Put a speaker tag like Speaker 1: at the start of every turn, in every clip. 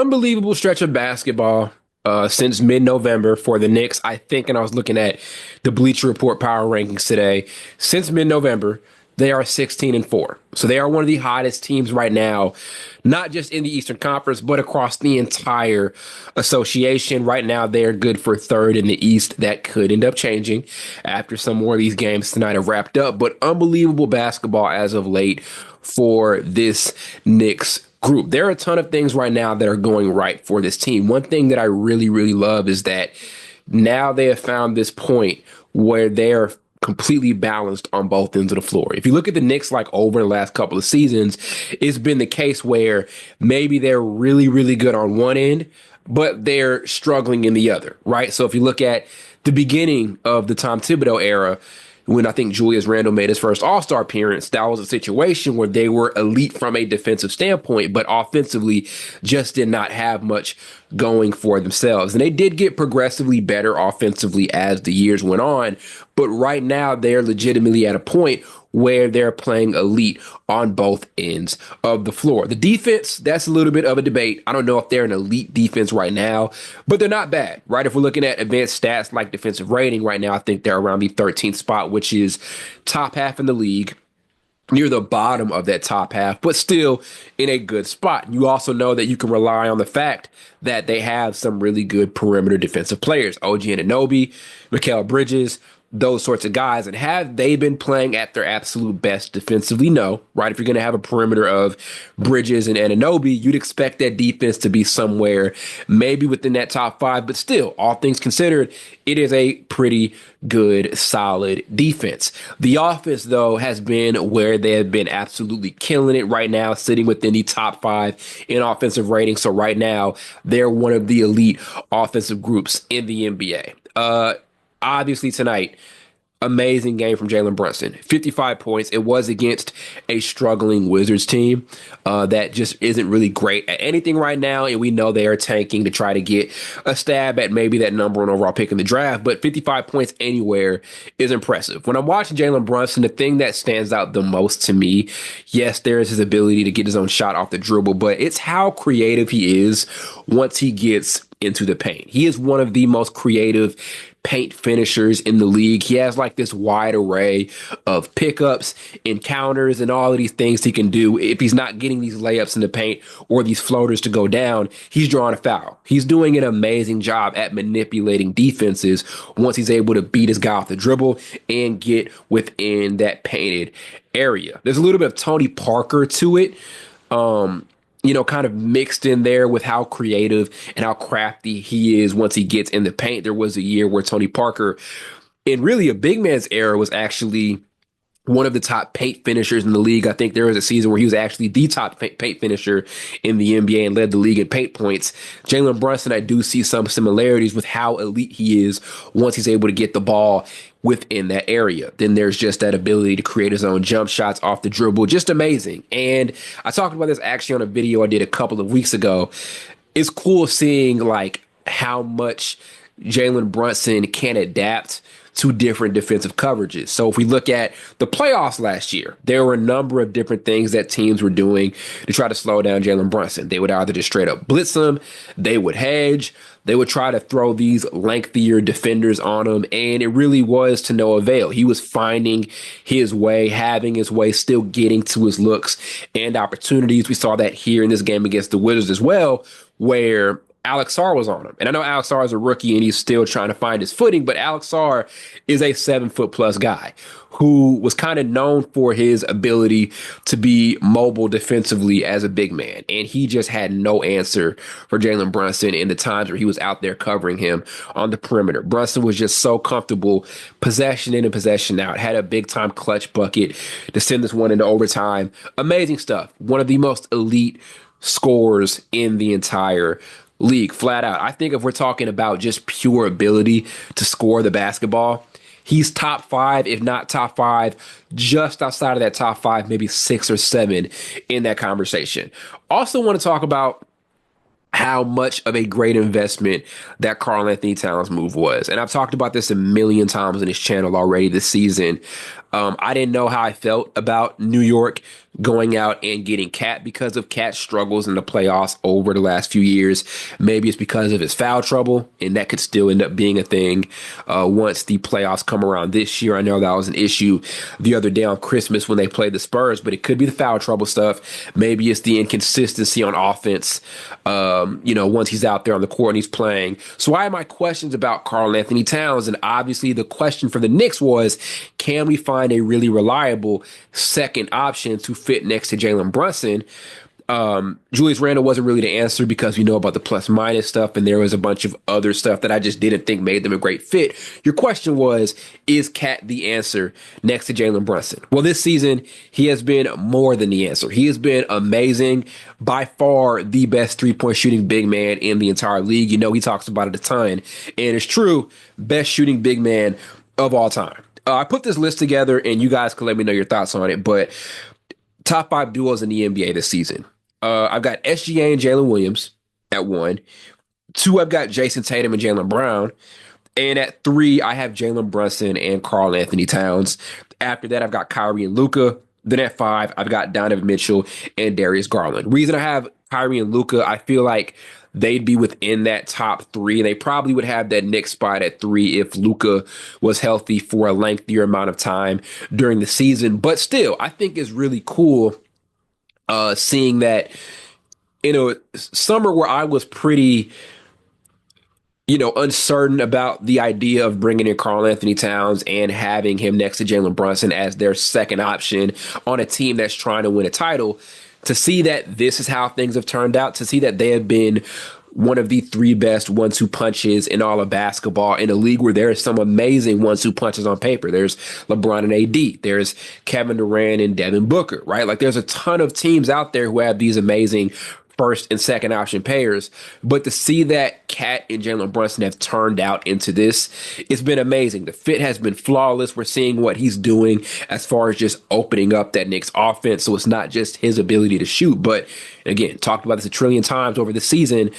Speaker 1: unbelievable stretch of basketball since mid-November for the Knicks. I think, and I was looking at the Bleacher Report power rankings today, since mid-November, they are 16-4. So they are one of the hottest teams right now, not just in the Eastern Conference, but across the entire association. Right now, they are good for third in the East. That could end up changing after some more of these games tonight have wrapped up. But unbelievable basketball as of late for this Knicks group. There are a ton of things right now that are going right for this team. One thing that I really, really love is that now they have found this point where they're completely balanced on both ends of the floor. If you look at the Knicks, like over the last couple of seasons, it's been the case where maybe they're really, really good on one end, but they're struggling in the other, right? So if you look at the beginning of the Tom Thibodeau era, when I think Julius Randle made his first All-Star appearance, that was a situation where they were elite from a defensive standpoint, but offensively just did not have much going for themselves. And they did get progressively better offensively as the years went on, but right now they're legitimately at a point where they're playing elite on both ends of the floor. The defense, that's a little bit of a debate. I don't know if they're an elite defense right now, but they're not bad, right? If we're looking at advanced stats like defensive rating right now, I think they're around the 13th spot, which is top half in the league, near the bottom of that top half, but still in a good spot. You also know that you can rely on the fact that they have some really good perimeter defensive players, OG Anunoby, Mikal Bridges, those sorts of guys. And have they been playing at their absolute best defensively? No, right? If you're going to have a perimeter of Bridges and Anunoby, you'd expect that defense to be somewhere maybe within that top five, but still, all things considered, it is a pretty good, solid defense. The offense, though, has been where they have been absolutely killing it right now, sitting within the top five in offensive rating. So right now, they're one of the elite offensive groups in the NBA. Obviously tonight, amazing game from Jalen Brunson. 55 points. It was against a struggling Wizards team that just isn't really great at anything right now, and we know they are tanking to try to get a stab at maybe that number one overall pick in the draft, but 55 points anywhere is impressive. When I'm watching Jalen Brunson, the thing that stands out the most to me, yes, there is his ability to get his own shot off the dribble, but it's how creative he is once he gets into the paint. He is one of the most creative paint finishers in the league. He has like this wide array of pickups, encounters, and all of these things he can do. If he's not getting these layups in the paint or these floaters to go down, he's drawing a foul. He's doing an amazing job at manipulating defenses once he's able to beat his guy off the dribble and get within that painted area. There's a little bit of Tony Parker to it. Kind of mixed in there with how creative and how crafty he is once he gets in the paint. There was a year where Tony Parker, in really a big man's era, was actually one of the top paint finishers in the league. I think there was a season where he was actually the top paint finisher in the NBA and led the league in paint points. Jalen Brunson, I do see some similarities with how elite he is once he's able to get the ball within that area. Then there's just that ability to create his own jump shots off the dribble. Just amazing. And I talked about this actually on a video I did a couple of weeks ago. It's cool seeing like how much Jalen Brunson can adapt to different defensive coverages. So if we look at the playoffs last year, there were a number of different things that teams were doing to try to slow down Jalen Brunson. They would either just straight up blitz him, they would hedge, they would try to throw these lengthier defenders on him, and it really was to no avail. He was finding his way, having his way, still getting to his looks and opportunities. We saw that here in this game against the Wizards as well, where Alex Sarr was on him. And I know Alex Sarr is a rookie and he's still trying to find his footing, but Alex Sarr is a 7-foot-plus guy who was kind of known for his ability to be mobile defensively as a big man. And he just had no answer for Jalen Brunson in the times where he was out there covering him on the perimeter. Brunson was just so comfortable possession in and possession out, had a big-time clutch bucket to send this one into overtime. Amazing stuff. One of the most elite scorers in the entire league, flat out. I think if we're talking about just pure ability to score the basketball, he's top five, if not top five, just outside of that top five, maybe 6 or 7 in that conversation. Also want to talk about how how much of a great investment that Karl Anthony Towns move was. And I've talked about this a million times on this channel already this season. I didn't know how I felt about New York going out and getting Cat because of Cat's struggles in the playoffs over the last few years. Maybe it's because of his foul trouble, and that could still end up being a thing once the playoffs come around this year. I know that was an issue the other day on Christmas when they played the Spurs, but it could be the foul trouble stuff. Maybe it's the inconsistency on offense, once he's out there on the court and he's playing. So I have my questions about Karl Anthony Towns, and obviously the question for the Knicks was, can we find a really reliable second option to fit next to Jalen Brunson? Julius Randle wasn't really the answer because we know about the plus minus stuff, and there was a bunch of other stuff that I just didn't think made them a great fit. Your question was, is Cat the answer next to Jalen Brunson? Well, this season, he has been more than the answer. He has been amazing, by far the best three-point shooting big man in the entire league. He talks about it a ton, and it's true, best shooting big man of all time. I put this list together, and you guys can let me know your thoughts on it, but top 5 duos in the NBA this season. I've got SGA and Jalen Williams at 1. 2, I've got Jason Tatum and Jaylen Brown. And at 3, I have Jalen Brunson and Karl Anthony Towns. After that, I've got Kyrie and Luka. Then at 5, I've got Donovan Mitchell and Darius Garland. Reason I have Kyrie and Luka, I feel like they'd be within that top 3. And they probably would have that Knicks spot at 3 if Luka was healthy for a lengthier amount of time during the season. But still, I think it's really cool seeing that in a summer where I was pretty, uncertain about the idea of bringing in Karl Anthony Towns and having him next to Jalen Brunson as their second option on a team that's trying to win a title, to see that this is how things have turned out, to see that they have been one of the 3 best 1-2 punches in all of basketball in a league where there is some amazing 1-2 punches on paper. There's LeBron and AD. There's Kevin Durant and Devin Booker, right? Like there's a ton of teams out there who have these amazing first and second option players. But to see that Cat and Jalen Brunson have turned out into this, it's been amazing. The fit has been flawless. We're seeing what he's doing as far as just opening up that Knicks offense. So it's not just his ability to shoot, but again, talked about this a trillion times over the season.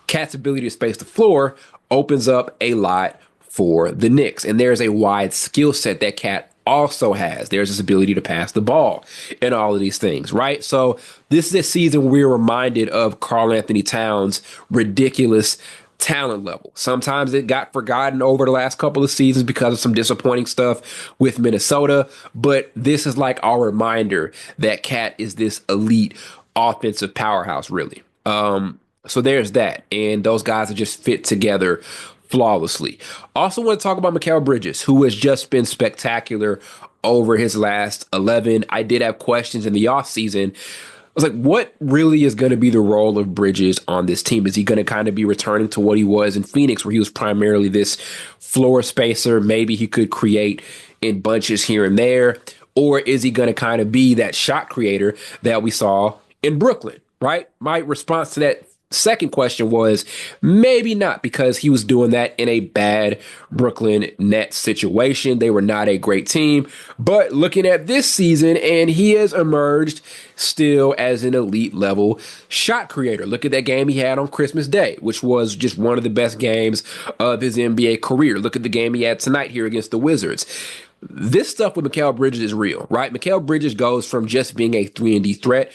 Speaker 1: Cat's ability to space the floor opens up a lot for the Knicks. And there's a wide skill set that Cat also has. There's his ability to pass the ball and all of these things, right? So this is a season where we're reminded of Karl Anthony Towns' ridiculous talent level. Sometimes it got forgotten over the last couple of seasons because of some disappointing stuff with Minnesota, but this is like our reminder that Cat is this elite offensive powerhouse, really. So there's that, and those guys are just fit together flawlessly. Also want to talk about Mikal Bridges, who has just been spectacular over his last 11. I did have questions in the offseason. I was like, what really is going to be the role of Bridges on this team? Is he going to kind of be returning to what he was in Phoenix, where he was primarily this floor spacer? Maybe he could create in bunches here and there. Or is he going to kind of be that shot creator that we saw in Brooklyn, right? My response to that second question was maybe not, because he was doing that in a bad Brooklyn Nets situation. They were not a great team, but looking at this season, and he has emerged still as an elite level shot creator. Look at that game he had on Christmas Day, which was just one of the best games of his NBA career. Look at the game he had tonight here against the Wizards. This stuff with Mikal Bridges is real, right? Mikal Bridges goes from just being a 3-and-D threat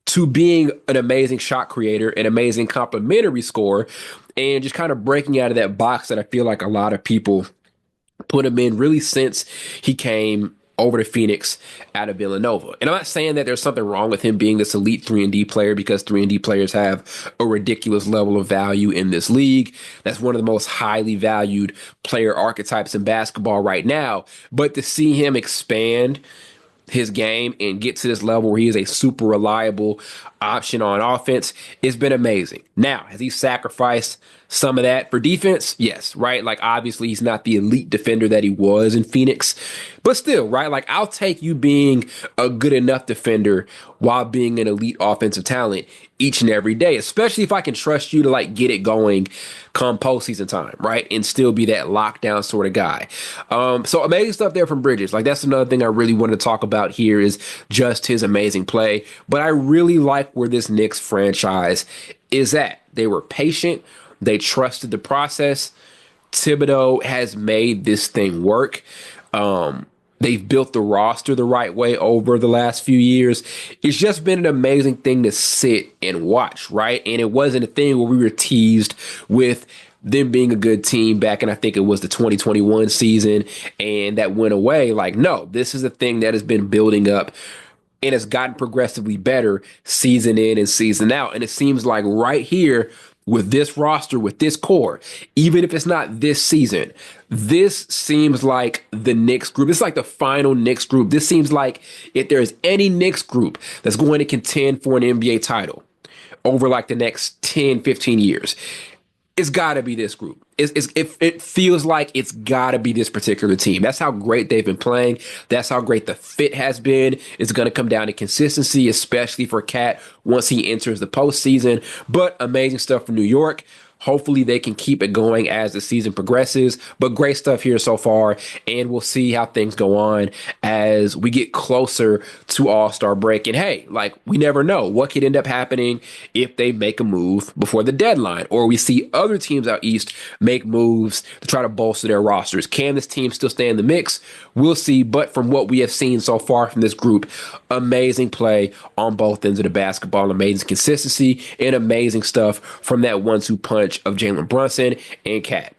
Speaker 1: to being an amazing shot creator, an amazing complementary scorer, and just kind of breaking out of that box that I feel like a lot of people put him in really since he came over to Phoenix out of Villanova. And I'm not saying that there's something wrong with him being this elite 3-and-D player, because 3-and-D players have a ridiculous level of value in this league. That's one of the most highly valued player archetypes in basketball right now. But to see him expand his game and get to this level where he is a super reliable option on offense, it's been amazing. Now, has he sacrificed some of that for defense? Yes, right? Like, obviously, he's not the elite defender that he was in Phoenix, but still, right? Like, I'll take you being a good enough defender while being an elite offensive talent each and every day, especially if I can trust you to like get it going come postseason time, right? And still be that lockdown sort of guy. So amazing stuff there from Bridges. Like, that's another thing I really wanted to talk about here, is just his amazing play. But I really like where this Knicks franchise is at. They were patient. They trusted the process. Thibodeau has made this thing work. They've built the roster the right way over the last few years. It's just been an amazing thing to sit and watch, right? And it wasn't a thing where we were teased with them being a good team back in, I think it was the 2021 season, and that went away. Like, no, this is a thing that has been building up and it's gotten progressively better season in and season out. And it seems like right here with this roster, with this core, even if it's not this season, this seems like the Knicks group. It's like the final Knicks group. This seems like if there's any Knicks group that's going to contend for an NBA title over like the next 10, 15 years, it's got to be this group. It feels like it's got to be this particular team. That's how great they've been playing. That's how great the fit has been. It's going to come down to consistency, especially for Cat once he enters the postseason. But amazing stuff from New York. Hopefully they can keep it going as the season progresses. But great stuff here so far. And we'll see how things go on as we get closer to All-Star break. And hey, like, we never know what could end up happening if they make a move before the deadline, or we see other teams out east make moves to try to bolster their rosters. Can this team still stay in the mix? We'll see. But from what we have seen so far from this group, amazing play on both ends of the basketball, amazing consistency, and amazing stuff from that 1-2 punch of Jalen Brunson and Cat.